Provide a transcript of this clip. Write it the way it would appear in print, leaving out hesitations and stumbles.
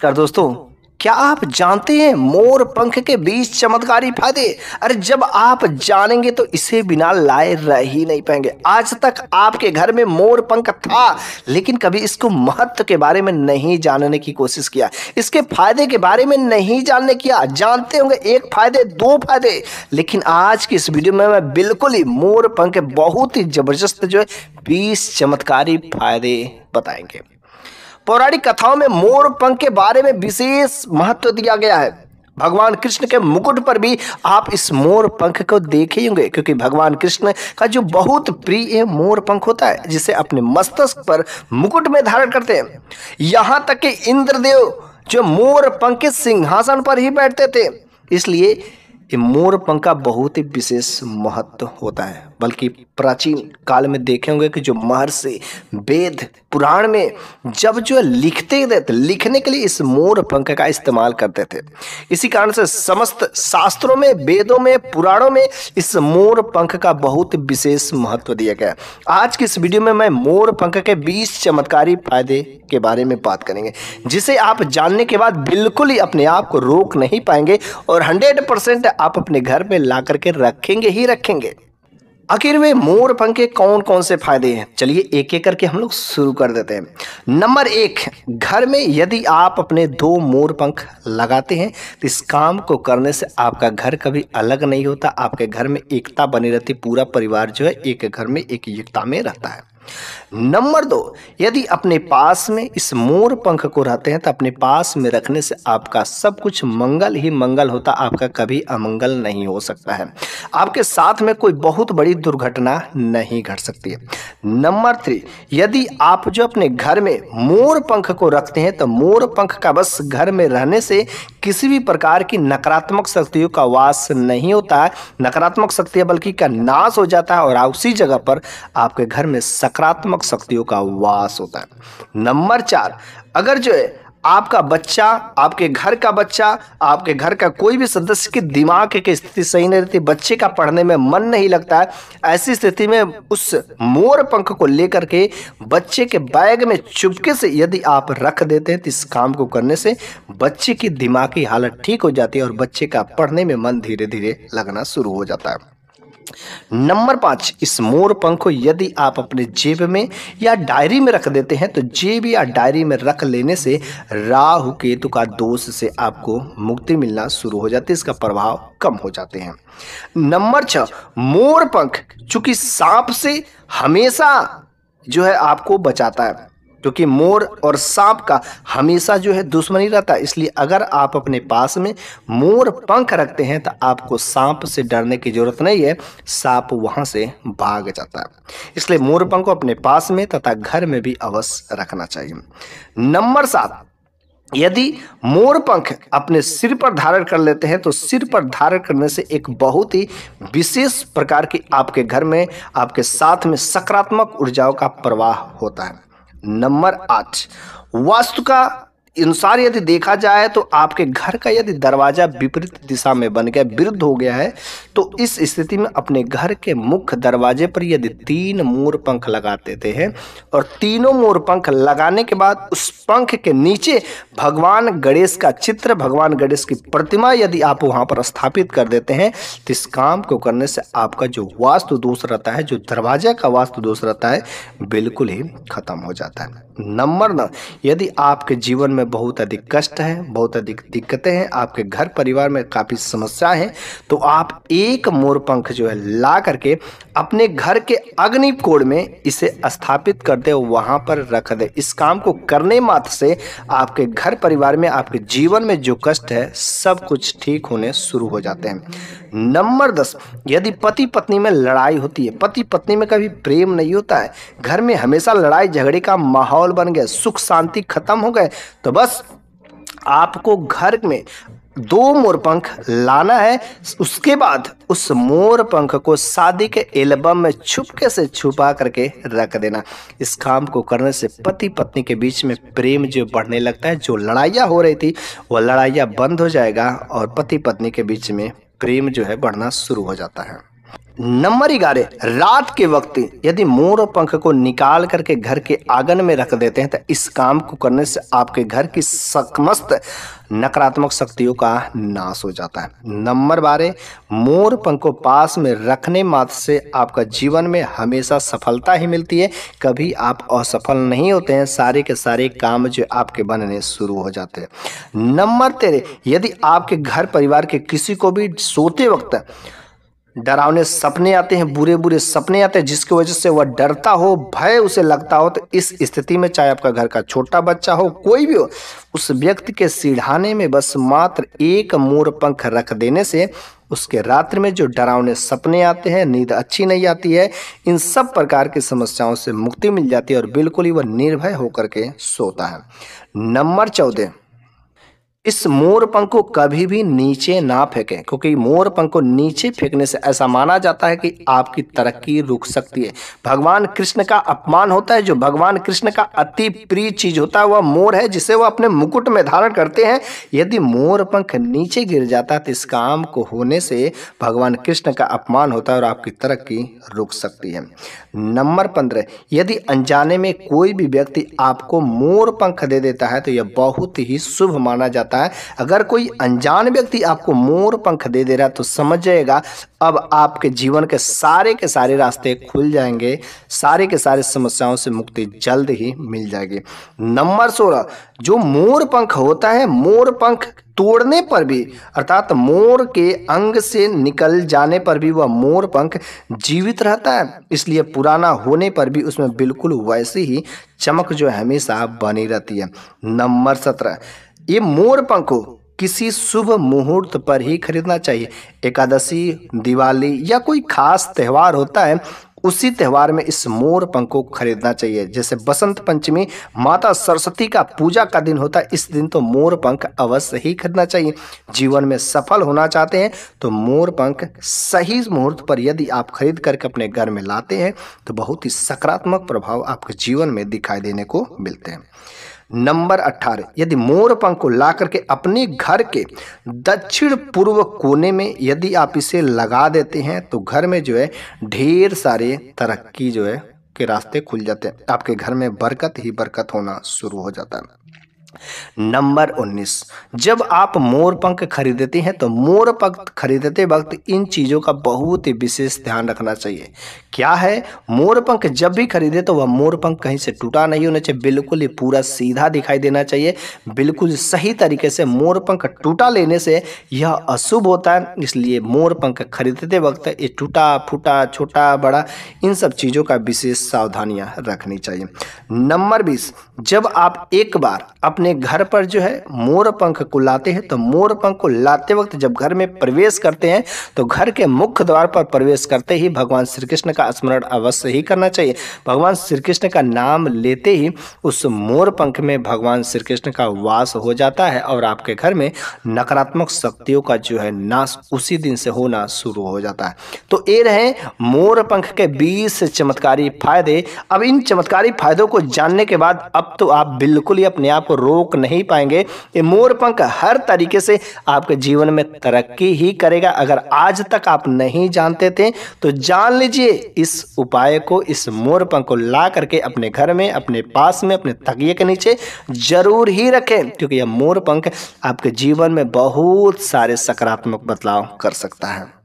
कर दोस्तों, क्या आप जानते हैं मोर पंख के 20 चमत्कारी फायदे? अरे जब आप जानेंगे तो इसे बिना लाए रह ही नहीं पाएंगे। आज तक आपके घर में मोर पंख था, लेकिन कभी इसको महत्व के बारे में नहीं जानने की कोशिश किया, इसके फायदे के बारे में नहीं जानने किया। जानते होंगे एक फायदे, दो फायदे, लेकिन आज की इस वीडियो में मैं बिल्कुल ही मोर पंख के बहुत ही जबरदस्त जो है 20 चमत्कारी फायदे बताएंगे। पौराणिक कथाओं में मोर पंख के बारे में विशेष महत्व दिया गया है। भगवान कृष्ण के मुकुट पर भी आप इस मोर पंख को देखे होंगे, क्योंकि भगवान कृष्ण का जो बहुत प्रिय मोर पंख होता है, जिसे अपने मस्तक पर मुकुट में धारण करते हैं। यहां तक कि इंद्रदेव जो मोर पंख के सिंहासन पर ही बैठते थे। इसलिए ये मोर पंख का बहुत ही विशेष महत्व होता है। बल्कि प्राचीन काल में देखे होंगे कि जो महर्षि वेद पुराण में जब जो लिखते थे तो लिखने के लिए इस मोर पंख का इस्तेमाल करते थे। इसी कारण से समस्त शास्त्रों में, वेदों में, पुराणों में इस मोर पंख का बहुत विशेष महत्व दिया गया है। आज की इस वीडियो में मैं मोर पंख के 20 चमत्कारी फायदे के बारे में बात करेंगे, जिसे आप जानने के बाद बिल्कुल ही अपने आप को रोक नहीं पाएंगे और 100% आप अपने घर में ला करके रखेंगे ही रखेंगे। आखिर वे मोर पंख के कौन कौन से फायदे हैं, चलिए एक एक करके हम लोग शुरू कर देते हैं। नंबर 1, घर में यदि आप अपने 2 मोर पंख लगाते हैं तो इस काम को करने से आपका घर कभी अलग नहीं होता, आपके घर में एकता बनी रहती, पूरा परिवार जो है एक घर में एक एकता में रहता है। नंबर 2, यदि अपने पास में इस मोर पंख को रहते हैं तो अपने पास में रखने से आपका सब कुछ मंगल ही मंगल होता, आपका कभी अमंगल नहीं हो सकता है। आपके साथ में कोई बहुत बड़ी दुर्घटना नहीं घट सकती है। नंबर 3, यदि आप जो अपने घर में मोर पंख को रखते हैं तो मोर पंख का बस घर में रहने से किसी भी प्रकार की नकारात्मक शक्तियों का वास नहीं होता है, नकारात्मक शक्तियां बल्कि का नाश हो जाता है और उसी जगह पर आपके घर में सकारात्मक शक्तियों का वास होता है। नंबर 4, अगर जो है आपका बच्चा, आपके घर का बच्चा, आपके घर का कोई भी सदस्य के दिमाग की स्थिति सही नहीं रहती, बच्चे का पढ़ने में मन नहीं लगता है, ऐसी स्थिति में उस मोर पंख को लेकर के बच्चे के बैग में चुपके से यदि आप रख देते हैं तो इस काम को करने से बच्चे की दिमागी हालत ठीक हो जाती है और बच्चे का पढ़ने में मन धीरे धीरे लगना शुरू हो जाता है। नंबर 5, इस मोर पंख को यदि आप अपने जेब में या डायरी में रख देते हैं तो जेब या डायरी में रख लेने से राहु केतु का दोष से आपको मुक्ति मिलना शुरू हो जाती है, इसका प्रभाव कम हो जाते हैं। नंबर 6, मोर पंख चूंकि सांप से हमेशा जो है आपको बचाता है, क्योंकि मोर और सांप का हमेशा जो है दुश्मनी रहता है। इसलिए अगर आप अपने पास में मोर पंख रखते हैं तो आपको सांप से डरने की जरूरत नहीं है, सांप वहां से भाग जाता है। इसलिए मोर पंख को अपने पास में तथा घर में भी अवश्य रखना चाहिए। नंबर 7, यदि मोर पंख अपने सिर पर धारण कर लेते हैं तो सिर पर धारण करने से एक बहुत ही विशेष प्रकार की आपके घर में, आपके साथ में सकारात्मक ऊर्जाओं का प्रवाह होता है। नंबर 8, वास्तु का अनुसार यदि देखा जाए तो आपके घर का यदि दरवाजा विपरीत दिशा में बन गया, विरुद्ध हो गया है, तो इस स्थिति में अपने घर के मुख्य दरवाजे पर यदि 3 मोर पंख लगाते हैं और तीनों मोर पंख लगाने के बाद उस पंख के नीचे भगवान गणेश का चित्र, भगवान गणेश की प्रतिमा यदि आप वहां पर स्थापित कर देते हैं तो इस काम को करने से आपका जो वास्तु दोष रहता है, जो दरवाजा का वास्तु दोष रहता है, बिल्कुल ही खत्म हो जाता है। नंबर 9, यदि आपके जीवन में बहुत अधिक कष्ट है, बहुत अधिक दिक्कतें हैं, आपके घर परिवार में काफ़ी समस्या है, तो आप एक मोर पंख जो है ला करके अपने घर के अग्नि कोण में इसे स्थापित कर दे, वहां पर रख दे। इस काम को करने मात्र से आपके घर परिवार में, आपके जीवन में जो कष्ट है सब कुछ ठीक होने शुरू हो जाते हैं। नंबर 10, यदि पति पत्नी में लड़ाई होती है, पति पत्नी में कभी प्रेम नहीं होता है, घर में हमेशा लड़ाई झगड़े का माहौल बन गया, सुख शांति खत्म हो गए, तो बस आपको घर में 2 मोर पंख लाना है। उसके बाद उस मोर पंख को शादी के एल्बम में छुपके से छुपा करके रख देना। इस काम को करने से पति पत्नी के बीच में प्रेम जो बढ़ने लगता है, जो लड़ाइयाँ हो रही थी वो लड़ाइयाँ बंद हो जाएगा और पति पत्नी के बीच में प्रेम जो है बढ़ना शुरू हो जाता है। नंबर 11, रात के वक्त यदि मोर पंख को निकाल करके घर के आंगन में रख देते हैं तो इस काम को करने से आपके घर की समस्त नकारात्मक शक्तियों का नाश हो जाता है। नंबर 12, मोर पंख को पास में रखने मात्र से आपका जीवन में हमेशा सफलता ही मिलती है, कभी आप असफल नहीं होते हैं। सारे के सारे काम जो आपके बनने शुरू हो जाते हैं। नंबर 13, यदि आपके घर परिवार के किसी को भी सोते वक्त डरावने सपने आते हैं, बुरे बुरे सपने आते हैं, जिसकी वजह से वह डरता हो, भय उसे लगता हो, तो इस स्थिति में चाहे आपका घर का छोटा बच्चा हो, कोई भी हो, उस व्यक्ति के सिरहाने में बस मात्र एक मोर पंख रख देने से उसके रात्रि में जो डरावने सपने आते हैं, नींद अच्छी नहीं आती है, इन सब प्रकार की समस्याओं से मुक्ति मिल जाती है और बिल्कुल ही वह निर्भय होकर के सोता है। नंबर 14, इस मोर पंख को कभी भी नीचे ना फेंकें, क्योंकि मोर पंख को नीचे फेंकने से ऐसा माना जाता है कि आपकी तरक्की रुक सकती है। भगवान कृष्ण का अपमान होता है। जो भगवान कृष्ण का अति प्रिय चीज होता है वह मोर है, जिसे वह अपने मुकुट में धारण करते हैं। यदि मोर पंख नीचे गिर जाता है तो इस काम को होने से भगवान कृष्ण का अपमान होता है और आपकी तरक्की रुक सकती है। नंबर 15, यदि अनजाने में कोई भी व्यक्ति आपको मोर पंख दे देता है तो यह बहुत ही शुभ माना जाता है। अगर कोई अनजान व्यक्ति आपको मोर पंख दे दे रहा है तो समझ जाएगा अब आपके जीवन के सारे रास्ते खुल जाएंगे, सारे के सारे समस्याओं से मुक्ति जल्द ही मिल जाएगी। नंबर 16, जो मोर पंख होता है, मोर पंख तोड़ने पर भी अर्थात मोर के अंग से निकल जाने पर भी वह मोर पंख जीवित रहता है, इसलिए पुराना होने पर भी उसमें बिल्कुल वैसी ही चमक जो है हमेशा बनी रहती है। नंबर 17, ये मोर पंख को किसी शुभ मुहूर्त पर ही खरीदना चाहिए। एकादशी, दिवाली या कोई खास त्यौहार होता है, उसी त्यौहार में इस मोर पंख को खरीदना चाहिए। जैसे बसंत पंचमी, माता सरस्वती का पूजा का दिन होता है, इस दिन तो मोर पंख अवश्य ही खरीदना चाहिए। जीवन में सफल होना चाहते हैं तो मोर पंख सही मुहूर्त पर यदि आप खरीद करके अपने घर में लाते हैं तो बहुत ही सकारात्मक प्रभाव आपके जीवन में दिखाई देने को मिलते हैं। नंबर 18, यदि मोर पंख को ला करके अपने घर के दक्षिण पूर्व कोने में यदि आप इसे लगा देते हैं तो घर में जो है ढेर सारे तरक्की जो है के रास्ते खुल जाते हैं। आपके घर में बरकत ही बरकत होना शुरू हो जाता है। नंबर 19, जब आप मोर पंख खरीदते हैं तो मोर पंख खरीदते वक्त इन चीज़ों का बहुत ही विशेष ध्यान रखना चाहिए। क्या है, मोर पंख जब भी खरीदे तो वह मोर पंख कहीं से टूटा नहीं होना चाहिए, बिल्कुल ही पूरा सीधा दिखाई देना चाहिए, बिल्कुल सही तरीके से। मोर पंख टूटा लेने से यह अशुभ होता है, इसलिए मोर पंख खरीदते वक्त ये टूटा फूटा, छोटा बड़ा, इन सब चीज़ों का विशेष सावधानियाँ रखनी चाहिए। नंबर 20, जब आप एक बार अपने घर पर जो है मोर पंख को लाते हैं तो मोर पंख को लाते वक्त जब घर में प्रवेश करते हैं तो घर के मुख्य द्वार पर प्रवेश करते ही भगवान श्री कृष्ण का स्मरण अवश्य ही करना चाहिए। भगवान श्री कृष्ण का नाम लेते ही उस मोर पंख में भगवान श्री कृष्ण का वास हो जाता है और आपके घर में नकारात्मक शक्तियों का जो है नाश उसी दिन से होना शुरू हो जाता है। तो ये रहे मोर पंख के 20 चमत्कारी फायदे। अब इन चमत्कारी फायदों को जानने के बाद अब तो आप बिल्कुल ही अपने आप को रोक नहीं पाएंगे। ये मोर पंख हर तरीके से आपके जीवन में तरक्की ही करेगा। अगर आज तक आप नहीं जानते थे तो जान लीजिए इस उपाय को, इस मोर पंख को ला करके अपने घर में, अपने पास में, अपने तकिए के नीचे जरूर ही रखें, क्योंकि यह मोर पंख आपके जीवन में बहुत सारे सकारात्मक बदलाव कर सकता है।